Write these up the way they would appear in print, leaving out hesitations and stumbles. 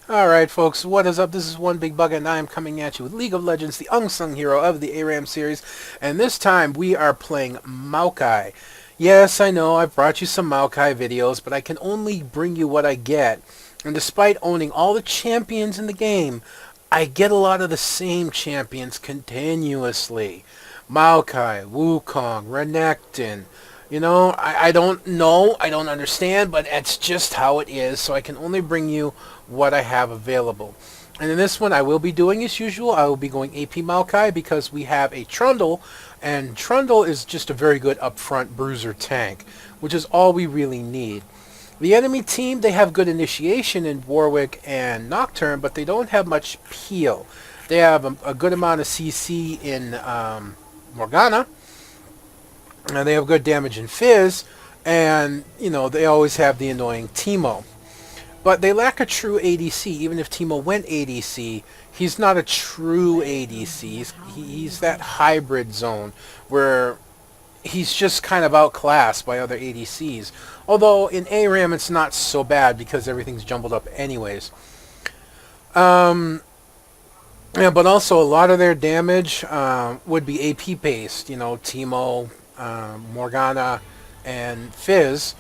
Alright folks, what is up? This is One Big Bug and I am coming at you with League of Legends, the Unsung hero of the ARAM series, and this time we are playing Maokai. Yes, I know, I've brought you some Maokai videos, but I can only bring you what I get. And despite owning all the champions in the game, I get a lot of the same champions continuously. Maokai, Wukong, Renekton. I don't know, I don't understand, but it's just how it is, so I can only bring you what I have available. And in this one, I will be doing as usual. I will be going AP Maokai because we have a Trundle, and Trundle is just a very good upfront bruiser tank, which is all we really need. The enemy team, they have good initiation in Warwick and Nocturne, but they don't have much peel. They have a good amount of CC in Morgana, and they have good damage in Fizz, and, they always have the annoying Teemo. But they lack a true ADC. Even if Teemo went ADC, he's not a true ADC. He's that hybrid zone where he's just kind of outclassed by other ADCs. Although in ARAM it's not so bad because everything's jumbled up anyways. Yeah, but also a lot of their damage would be AP based. Teemo, Morgana, and Fizz.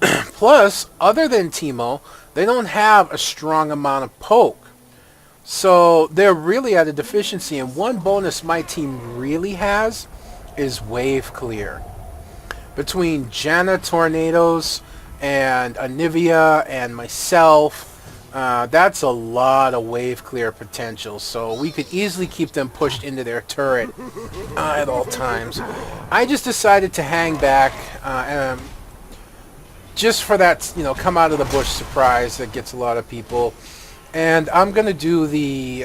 Plus, other than Teemo, they don't have a strong amount of poke. So they're really at a deficiency. And one bonus my team really has is wave clear. Between Janna Tornadoes and Anivia and myself, that's a lot of wave clear potential. So we could easily keep them pushed into their turret at all times. I just decided to hang back and just for that, come out of the bush surprise that gets a lot of people. And I'm going to do the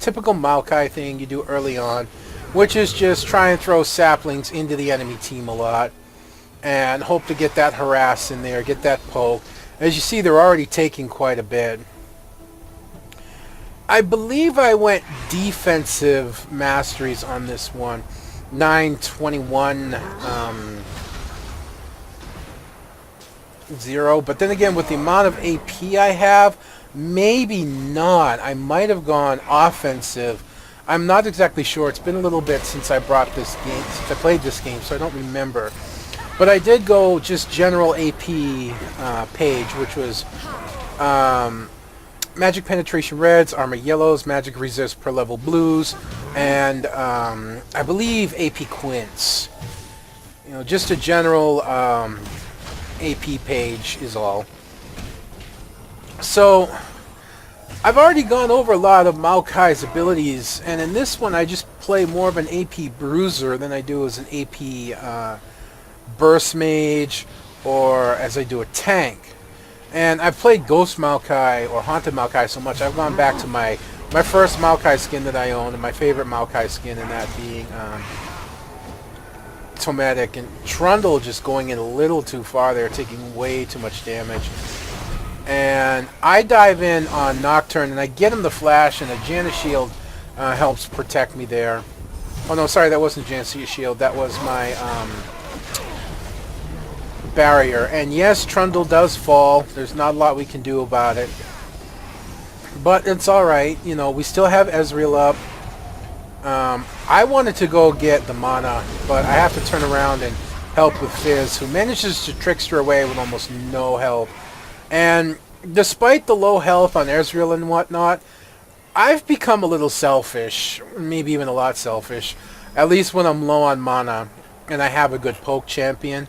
typical Maokai thing you do early on, which is just try and throw saplings into the enemy team a lot and hope to get that harass in there, get that poke. As you see, they're already taking quite a bit. I believe I went defensive masteries on this one. 921 0, but then again, with the amount of AP I have, maybe not. I might have gone offensive. I'm not exactly sure. It's been a little bit since I brought this game, since I played this game, so I don't remember. But I did go just general AP page, which was Magic Penetration Reds, Armor Yellows, Magic Resist per level Blues, and I believe AP Quints. Just a general AP page is all. So I've already gone over a lot of Maokai's abilities, and in this one I just play more of an AP bruiser than I do as an AP burst mage or as I do a tank. And I've played Ghost Maokai or Haunted Maokai so much I've gone back to my first Maokai skin that I owned, and my favorite Maokai skin, and that being Tomatic, and Trundle just going in a little too far there, taking way too much damage. And I dive in on Nocturne and I get him the flash, and a Janna shield helps protect me there. Oh no, sorry, that wasn't Janna shield, that was my barrier. And yes, Trundle does fall. There's not a lot we can do about it, but it's alright. We still have Ezreal up. I wanted to go get the mana, but I have to turn around and help with Fizz, who manages to trickster away with almost no help. And despite the low health on Ezreal and whatnot, I've become a little selfish, maybe even a lot selfish, at least when I'm low on mana and I have a good poke champion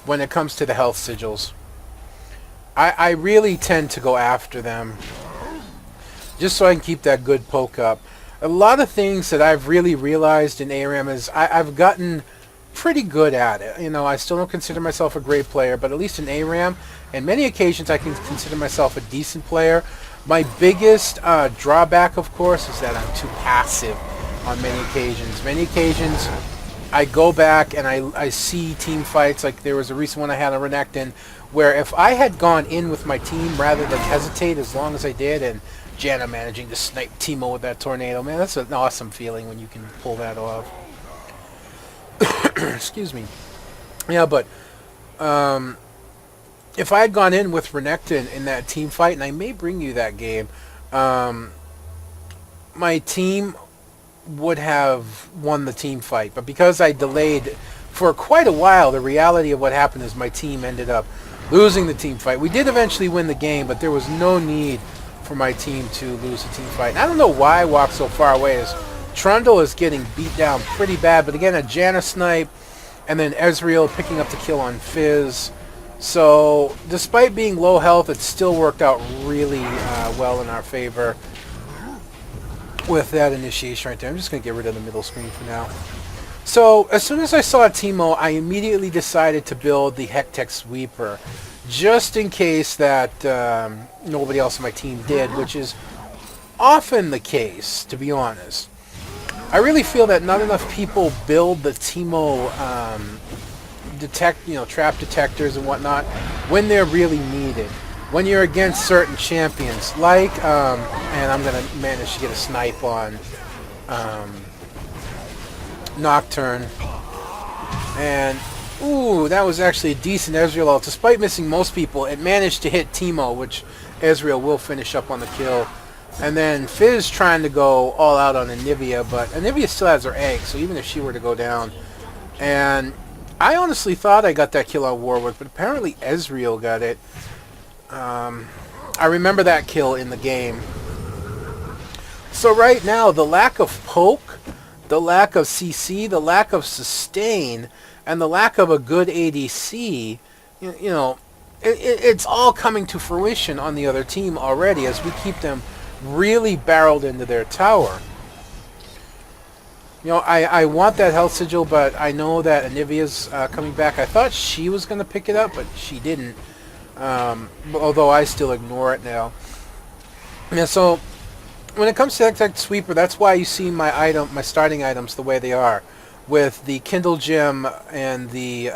when it comes to the health sigils. I really tend to go after them just so I can keep that good poke up. A lot of things that I've really realized in ARAM is I've gotten pretty good at it. I still don't consider myself a great player, but at least in ARAM, on many occasions I can consider myself a decent player. My biggest drawback, of course, is that I'm too passive on many occasions. Many occasions I go back and I see team fights, like there was a recent one I had on Renekton, where if I had gone in with my team rather than hesitate as long as I did, and Janna managing to snipe Teemo with that tornado. Man, that's an awesome feeling when you can pull that off. Excuse me. Yeah, but if I had gone in with Renekton in that team fight, and I may bring you that game, um, my team would have won the team fight. But because I delayed for quite a while, the reality of what happened is my team ended up losing the team fight. We did eventually win the game, but there was no need for my team to lose the team fight. And I don't know why I walked so far away. As Trundle is getting beat down pretty bad. But again, a Janna snipe, and then Ezreal picking up the kill on Fizz. So despite being low health, it still worked out really well in our favor with that initiation right there. I'm just going to get rid of the middle screen for now. So as soon as I saw Teemo, I immediately decided to build the Hectech Sweeper, just in case that nobody else on my team did, which is often the case, to be honest. I really feel that not enough people build the Teemo trap detectors and whatnot when they're really needed. When you're against certain champions, like, and I'm going to manage to get a snipe on Nocturne. And, ooh, that was actually a decent Ezreal ult. Despite missing most people, it managed to hit Teemo, which Ezreal will finish up on the kill. And then Fizz trying to go all out on Anivia, but Anivia still has her egg, so even if she were to go down. And I honestly thought I got that kill on Warwick, but apparently Ezreal got it. I remember that kill in the game. So right now, the lack of poke, the lack of CC, the lack of sustain, and the lack of a good ADC, it's all coming to fruition on the other team already as we keep them really barreled into their tower. I want that health sigil, but I know that Anivia's coming back. I thought she was going to pick it up, but she didn't. Although I still ignore it now. Yeah, so when it comes to Hectech Sweeper, that's why you see my starting items the way they are, with the Kindle Gem and the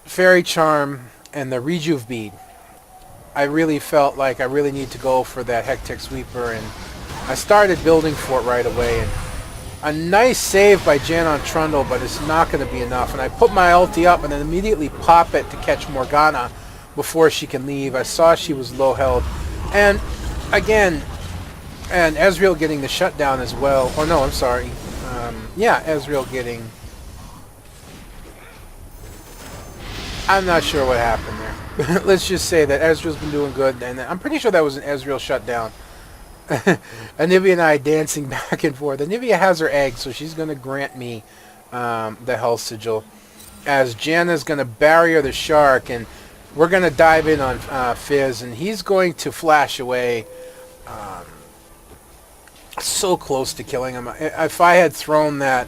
Fairy Charm and the Rejuve Bead. I really felt like I really need to go for that Hectech Sweeper, and I started building for it right away. And a nice save by Jan on Trundle, but it's not going to be enough. And I put my ulti up and then immediately pop it to catch Morgana before she can leave. I saw she was low health. And again, and Ezreal getting the shutdown as well. Or no, I'm sorry. Yeah, Ezreal getting... I'm not sure what happened there. Let's just say that Ezreal's been doing good. And I'm pretty sure that was an Ezreal shutdown. Anivia and I dancing back and forth. Anivia has her egg, so she's going to grant me the health sigil. As Janna's going to barrier the shark, and we're going to dive in on Fizz, and he's going to flash away. So close to killing him. If I had thrown that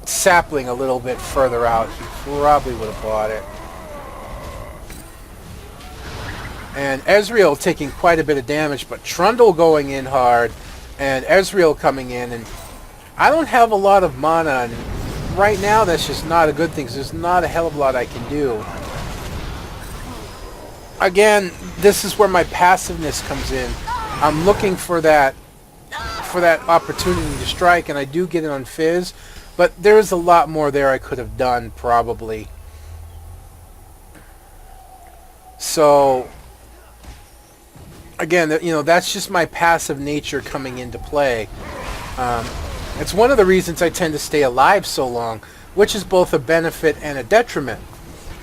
sapling a little bit further out, he probably would have bought it. And Ezreal taking quite a bit of damage, but Trundle going in hard, and Ezreal coming in, and I don't have a lot of mana, and right now that's just not a good thing, because there's not a hell of a lot I can do. Again, this is where my passiveness comes in. I'm looking for that opportunity to strike, and I do get it on Fizz, but there's a lot more there I could have done, probably. So... again, that's just my passive nature coming into play. It's one of the reasons I tend to stay alive so long, which is both a benefit and a detriment.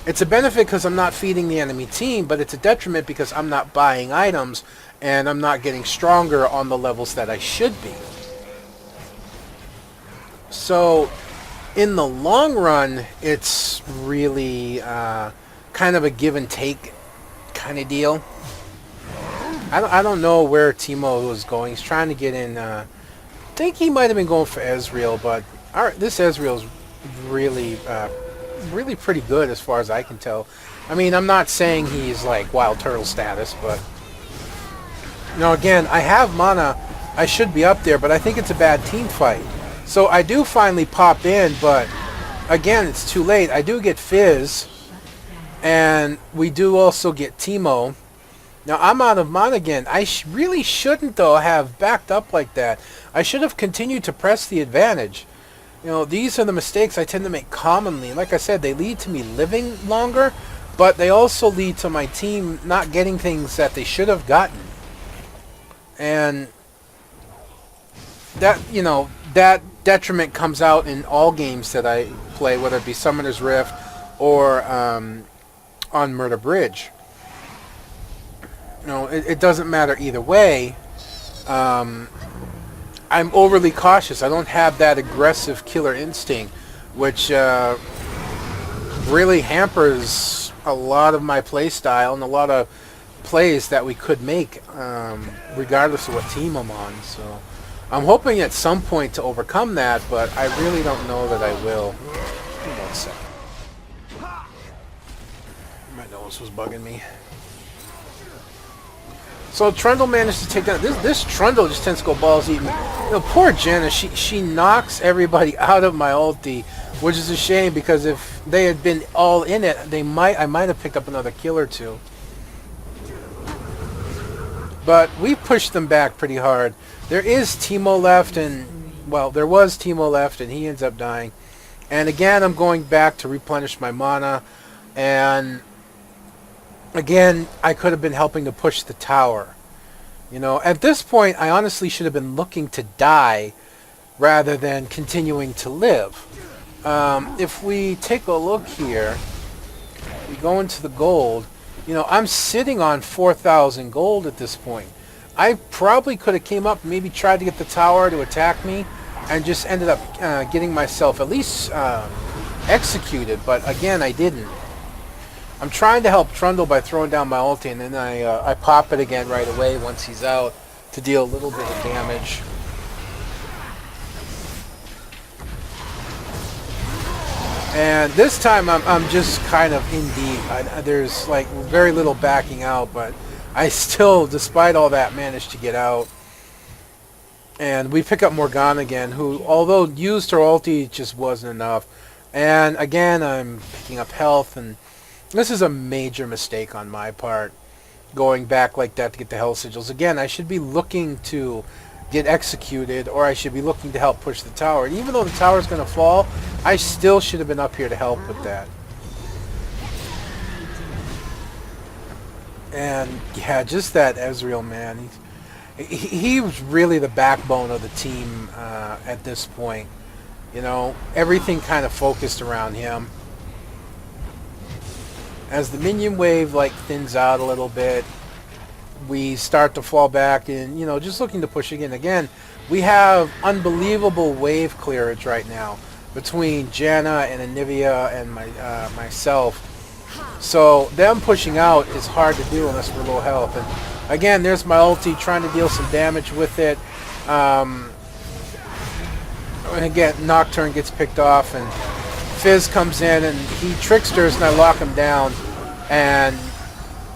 It's a benefit because I'm not feeding the enemy team, but it's a detriment because I'm not buying items and I'm not getting stronger on the levels that I should be. So, in the long run, it's really kind of a give and take kind of deal. I don't know where Teemo was going. He's trying to get in. I think he might have been going for Ezreal, but this Ezreal's really, really pretty good as far as I can tell. I mean, I'm not saying he's like Wild Turtle status, but again, I have mana. I should be up there, but I think it's a bad team fight. So I do finally pop in, but again, it's too late. I do get Fizz, and we do also get Teemo. Now, I'm out of mana again. I really shouldn't, though, have backed up like that. I should have continued to press the advantage. These are the mistakes I tend to make commonly. Like I said, they lead to me living longer, but they also lead to my team not getting things that they should have gotten. And that, you know, that detriment comes out in all games that I play, whether it be Summoner's Rift or on Murder Bridge. You know, it doesn't matter either way. I'm overly cautious. I don't have that aggressive killer instinct, which really hampers a lot of my play style and a lot of plays that we could make, regardless of what team I'm on. So I'm hoping at some point to overcome that, but I really don't know that I will. Give me 1 second. My nose was bugging me. So Trundle managed to take down this Trundle just tends to go balls eating. You know, poor Jenna, she knocks everybody out of my ulti, which is a shame because if they had been all in it, I might have picked up another kill or two. But we pushed them back pretty hard. There is Teemo left, and well, there was Teemo left, and he ends up dying. And again, I'm going back to replenish my mana, and again, I could have been helping to push the tower. You know, at this point, I honestly should have been looking to die rather than continuing to live. If we take a look here, we go into the gold. You know, I'm sitting on 4,000 gold at this point. I probably could have came up and maybe tried to get the tower to attack me and just ended up getting myself at least executed, but again, I didn't. I'm trying to help Trundle by throwing down my ulti, and then I pop it again right away once he's out to deal a little bit of damage. And this time I'm just kind of in deep. There's like very little backing out, but I still, despite all that, managed to get out. And we pick up Morgana again, who, although used her ulti, just wasn't enough. And again, I'm picking up health, and this is a major mistake on my part, going back like that to get the health sigils. Again, I should be looking to get executed, or I should be looking to help push the tower. And even though the tower's going to fall, I still should have been up here to help with that. And yeah, just that Ezreal, man. He was really the backbone of the team at this point. You know, everything kind of focused around him. As the minion wave like thins out a little bit, we start to fall back and, you know, just looking to push again. Again, we have unbelievable wave clearance right now between Janna and Anivia and myself. So them pushing out is hard to do unless we're low health. And again, there's my ulti trying to deal some damage with it. Again, Nocturne gets picked off and Fizz comes in and he tricksters and I lock him down. And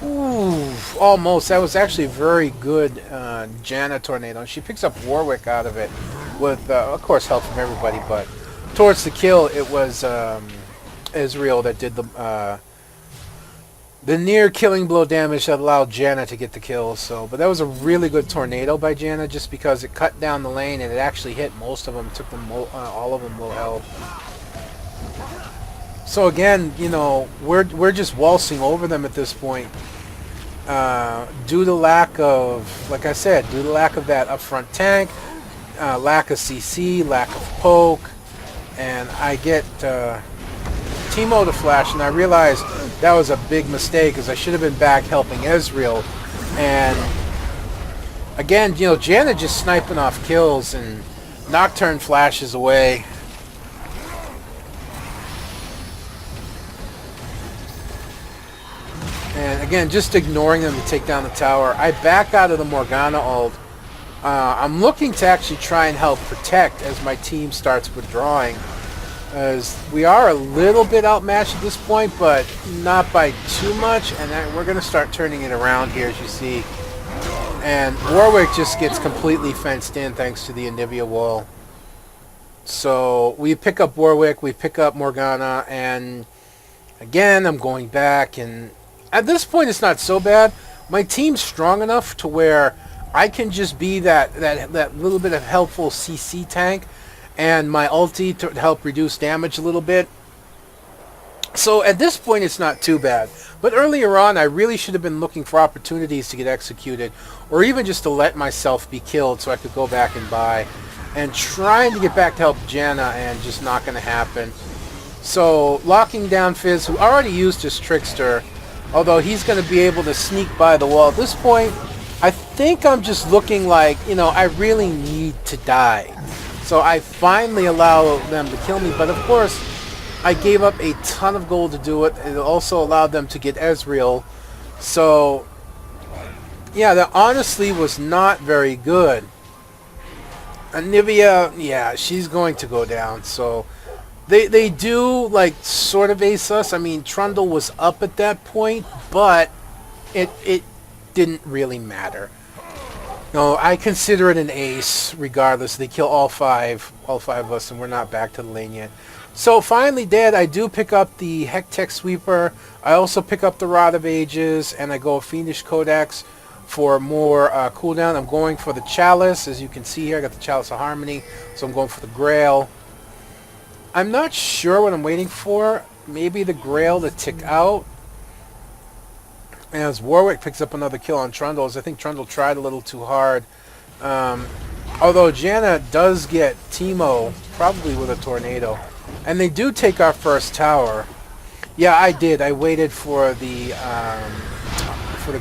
ooh, almost. That was actually a very good Janna tornado. She picks up Warwick out of it with, of course, help from everybody. But towards the kill, it was Ezreal that did the near killing blow damage that allowed Janna to get the kill. So, but that was a really good tornado by Janna, just because it cut down the lane and it actually hit most of them. Took them all of them low health. So again, you know, we're just waltzing over them at this point. Due to lack of, like I said, due to lack of that upfront tank, lack of CC, lack of poke, and I get Teemo to flash, and I realized that was a big mistake because I should have been back helping Ezreal. And again, you know, Janna just sniping off kills, and Nocturne flashes away. And again, just ignoring them to take down the tower. I back out of the Morgana ult. I'm looking to actually try and help protect as my team starts withdrawing. As we are a little bit outmatched at this point, but not by too much. And we're going to start turning it around here, as you see. And Warwick just gets completely fenced in thanks to the Anivia wall. So we pick up Warwick, we pick up Morgana, and again, I'm going back, and at this point, it's not so bad. My team's strong enough to where I can just be that little bit of helpful CC tank, and my ulti to help reduce damage a little bit. So at this point, it's not too bad. But earlier on, I really should have been looking for opportunities to get executed, or even just to let myself be killed so I could go back and buy. And trying to get back to help Janna, and just not going to happen. So locking down Fizz, who already used his Trickster, although he's going to be able to sneak by the wall. At this point, I think I'm just looking like, I really need to die. So I finally allow them to kill me, but of course, I gave up a ton of gold to do it. It also allowed them to get Ezreal. So, yeah, that honestly was not very good. Anivia, yeah, she's going to go down. So, they do, like, sort of ace us. I mean, Trundle was up at that point, but it didn't really matter. No, I consider it an ace, regardless. They kill all five of us, and we're not back to the lane yet. So finally dead, I do pick up the Hectech Sweeper. I also pick up the Rod of Ages, and I go Fiendish Codex for more cooldown. I'm going for the Chalice. As you can see here, I got the Chalice of Harmony, so I'm going for the Grail. I'm not sure what I'm waiting for. Maybe the Grail to tick out. As Warwick picks up another kill on Trundle, as I think Trundle tried a little too hard. Although Janna does get Teemo, probably with a Tornado. And they do take our first tower. Yeah, I did. I waited for the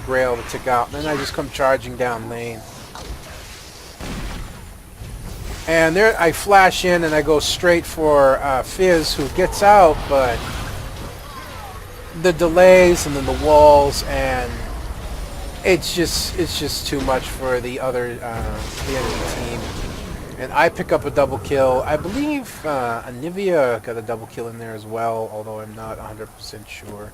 Grail to tick out. And then I just come charging down lane. And there I flash in and I go straight for Fizz, who gets out, but the delays and then the walls, and it's just too much for the enemy team. And I pick up a double kill. I believe Anivia got a double kill in there as well, although I'm not 100% sure.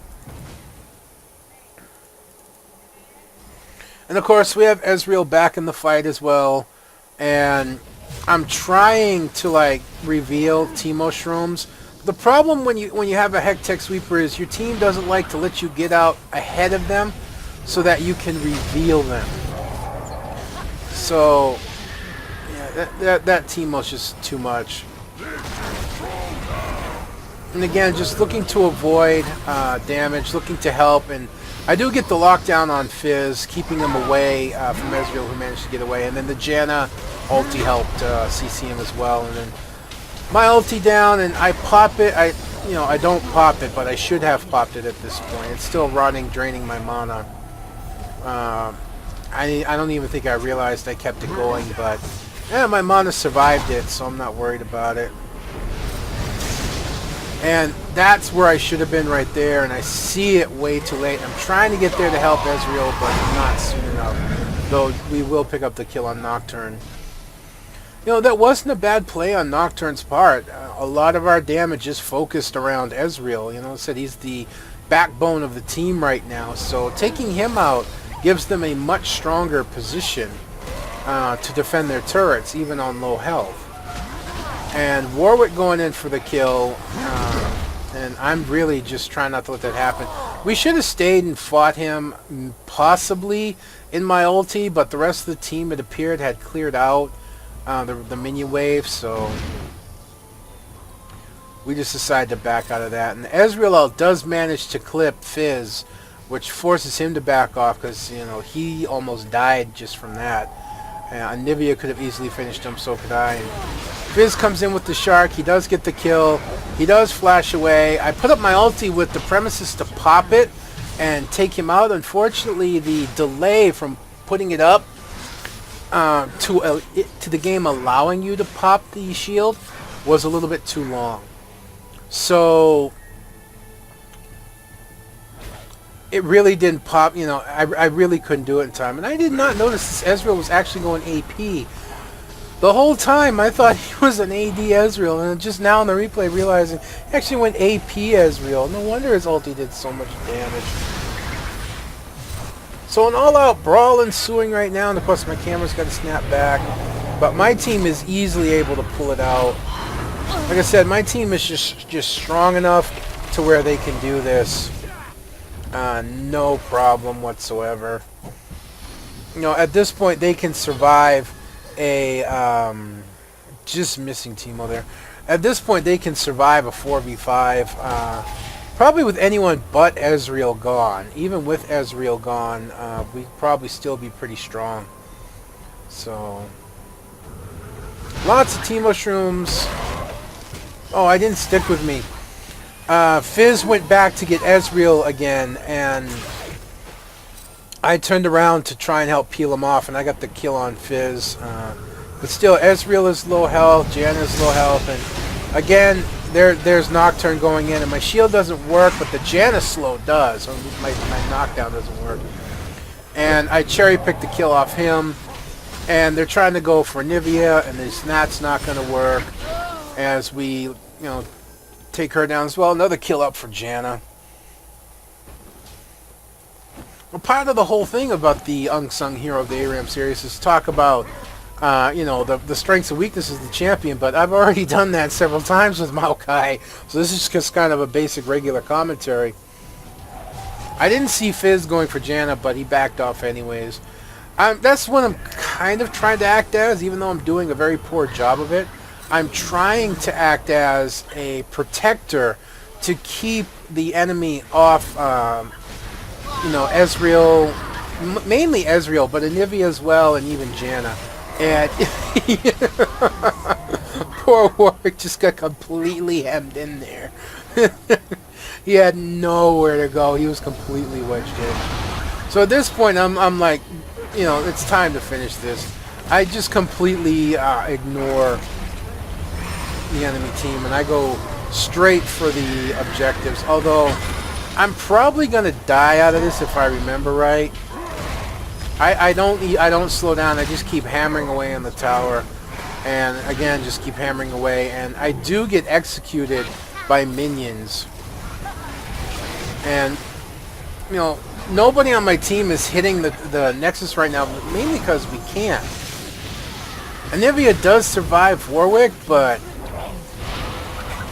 And of course, we have Ezreal back in the fight as well. And I'm trying to, like, reveal Teemo Shrooms. The problem when you have a Hectech Sweeper is your team doesn't like to let you get out ahead of them so that you can reveal them. So that Teemo's just too much. And again, just looking to avoid damage, looking to help, and I do get the lockdown on Fizz, keeping him away from Ezreal, who managed to get away, and then the Janna ulti helped CC him as well, and then my ulti down, and I pop it. I don't pop it, but I should have popped it at this point. It's still running, draining my mana. I don't even think I realized I kept it going, but yeah, my mana survived it, so I'm not worried about it. And that's where I should have been right there, and I see it way too late. I'm trying to get there to help Ezreal, but not soon enough. Though we will pick up the kill on Nocturne. That wasn't a bad play on Nocturne's part. A lot of our damage is focused around Ezreal. I said he's the backbone of the team right now, so taking him out gives them a much stronger position to defend their turrets, even on low health. And Warwick going in for the kill, and I'm really just trying not to let that happen. We should have stayed and fought him, possibly, in my ulti, but the rest of the team, it appeared, had cleared out the minion wave, so we just decided to back out of that. And Ezreal does manage to clip Fizz, which forces him to back off, because he almost died just from that. Anivia could have easily finished him, so could I. And Fizz comes in with the Shark. He does get the kill. He does flash away. I put up my ulti with the premises to pop it and take him out. Unfortunately, the delay from putting it up to the game allowing you to pop the shield was a little bit too long. So it really didn't pop. I really couldn't do it in time. And I did not notice this Ezreal was actually going AP. The whole time I thought he was an AD Ezreal, and just now in the replay realizing he actually went AP Ezreal. No wonder his ulti did so much damage. So an all-out brawl ensuing right now, and of course my camera's got to snap back. But my team is easily able to pull it out. Like I said, my team is just strong enough to where they can do this. No problem whatsoever. At this point they can survive a just missing Teemo there. At this point they can survive a 4v5 Probably with anyone but Ezreal gone. Even with Ezreal gone, we'd probably still be pretty strong. So, lots of tea mushrooms. Oh, I didn't stick with me. Fizz went back to get Ezreal again, and I turned around to try and help peel him off, and I got the kill on Fizz. But still, Ezreal is low health, Janna is low health, and again, there's Nocturne going in, and my shield doesn't work, but the Janna slow does. My knockdown doesn't work. And I cherry-picked the kill off him, and they're trying to go for Nivea, and that's not going to work as we, take her down as well. Another kill up for Janna. Well, part of the whole thing about the Unsung Hero of the ARAM series is talk about the strengths and weaknesses of the champion, but I've already done that several times with Maokai, so this is just kind of a basic regular commentary. I didn't see Fizz going for Janna, but he backed off anyways. That's what I'm kind of trying to act as, even though I'm doing a very poor job of it. I'm trying to act as a protector to keep the enemy off, Ezreal, mainly Ezreal, but Anivia as well, and even Janna. And poor Warwick just got completely hemmed in there. He had nowhere to go. He was completely wedged in. So at this point, I'm like, it's time to finish this. I just completely ignore the enemy team, and I go straight for the objectives. Although I'm probably gonna die out of this if I remember right. I don't slow down. I just keep hammering away on the tower, and again just keep hammering away, and I do get executed by minions. And nobody on my team is hitting the Nexus right now, mainly because we can't. Anivia does survive Warwick, but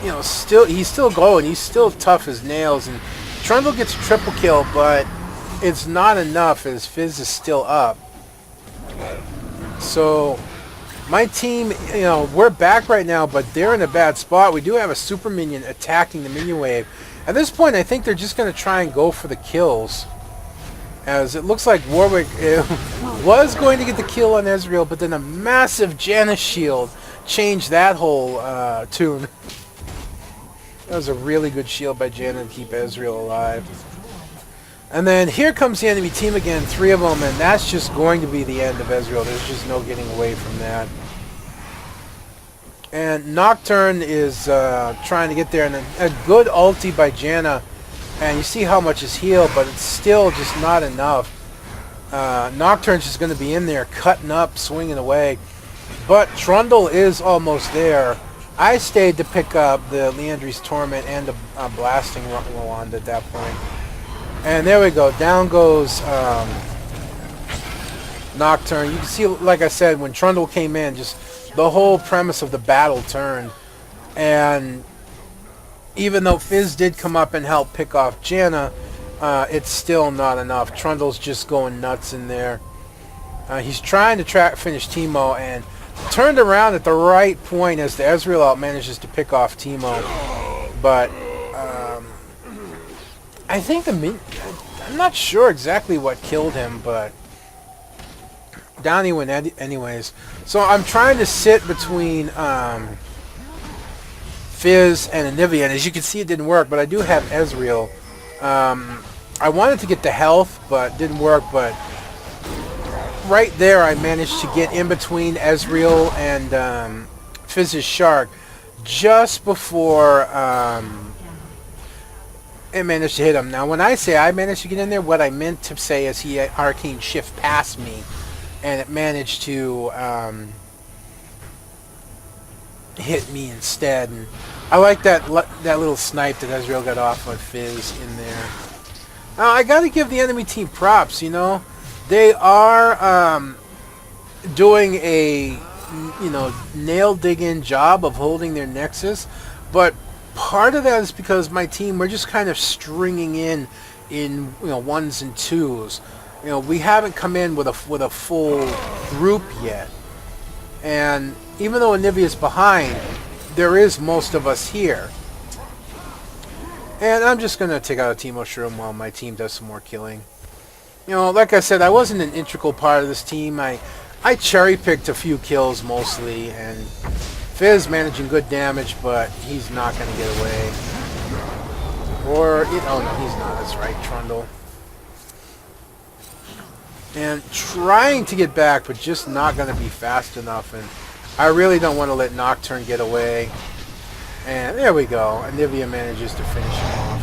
he's still going. He's still tough as nails, and Trundle gets a triple kill, but it's not enough as Fizz is still up. So my team, we're back right now, but they're in a bad spot. We do have a super minion attacking the minion wave. At this point, I think they're just going to try and go for the kills, as it looks like Warwick was going to get the kill on Ezreal, but then a massive Janna shield changed that whole tune. That was a really good shield by Janna to keep Ezreal alive. And then here comes the enemy team again, 3 of them, and that's just going to be the end of Ezreal. There's just no getting away from that. And Nocturne is trying to get there, and a good ulti by Janna. And you see how much is healed, but it's still just not enough. Nocturne's just going to be in there, cutting up, swinging away. But Trundle is almost there. I stayed to pick up the Liandry's Torment and a Blasting Wand at that point. And there we go. Down goes Nocturne. You can see, like I said, when Trundle came in, just the whole premise of the battle turned. And even though Fizz did come up and help pick off Janna, it's still not enough. Trundle's just going nuts in there. He's trying to finish Teemo, and turned around at the right point as the Ezreal out manages to pick off Teemo. But I think I'm not sure exactly what killed him, but down he went anyways. So I'm trying to sit between Fizz and Anivia, and as you can see, it didn't work, but I do have Ezreal. I wanted to get the health, but didn't work, but right there I managed to get in between Ezreal and Fizz's Shark just before it managed to hit him. Now when I say I managed to get in there, what I meant to say is he arcane shift past me, and it managed to hit me instead. And I like that little snipe that Ezreal got off on Fizz in there. Now I gotta give the enemy team props, They are doing a nail-digging job of holding their Nexus, but part of that is because my team, we're just kind of stringing in ones and twos. We haven't come in with a full group yet, and even though Anivia's behind, there is most of us here. And I'm just going to take out a Teemo Shroom while my team does some more killing. You know, like I said, I wasn't an integral part of this team. I cherry-picked a few kills mostly, and Fizz managing good damage, but he's not going to get away. Oh no, he's not, that's right, Trundle. And trying to get back, but just not going to be fast enough, and I really don't want to let Nocturne get away. And there we go, Anivia manages to finish him off.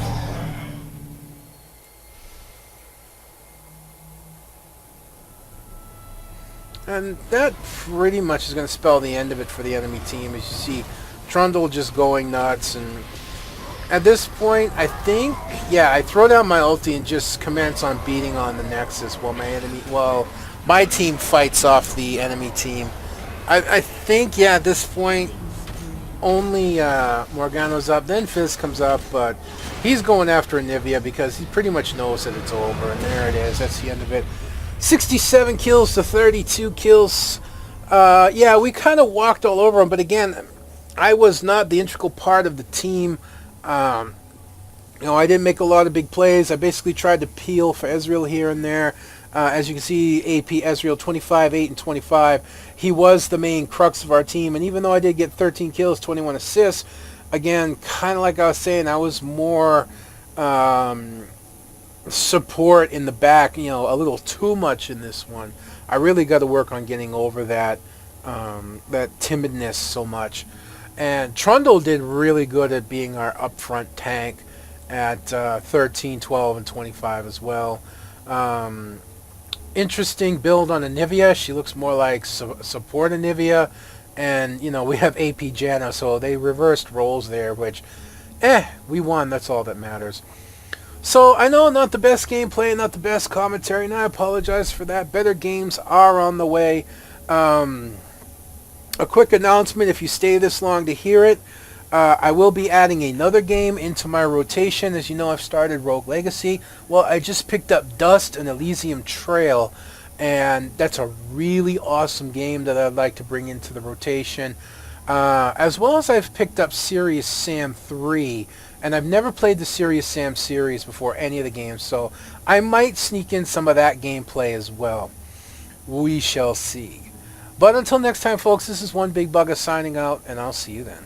And that pretty much is going to spell the end of it for the enemy team, as you see Trundle just going nuts. And at this point, I think, yeah, I throw down my ulti and just commence on beating on the Nexus while my team fights off the enemy team. I think, yeah, at this point, only Morgana's up, then Fizz comes up, but he's going after Anivia because he pretty much knows that it's over, and there it is, that's the end of it. 67 kills to 32 kills. Yeah, we kind of walked all over him, but again, I was not the integral part of the team. You know, I didn't make a lot of big plays. I basically tried to peel for Ezreal here and there. As you can see, AP Ezreal 25, 8, and 25. He was the main crux of our team, and even though I did get 13 kills, 21 assists, again, kind of like I was saying, I was more support in the back, you know, a little too much in this one. I really got to work on getting over that that timidness so much. And Trundle did really good at being our upfront tank at 13, 12, and 25 as well. Interesting build on Anivia. She looks more like support Anivia. And, you know, we have AP Janna, so they reversed roles there, which, we won. That's all that matters. So, I know not the best gameplay, not the best commentary, and I apologize for that. Better games are on the way. A quick announcement, if you stay this long to hear it, I will be adding another game into my rotation. As you know, I've started Rogue Legacy. Well, I just picked up Dust and Elysium Trail, and that's a really awesome game that I'd like to bring into the rotation. As well as I've picked up Serious Sam 3, and I've never played the Serious Sam series before any of the games, so I might sneak in some of that gameplay as well. We shall see. But until next time, folks, this is One Big Bugger signing out, and I'll see you then.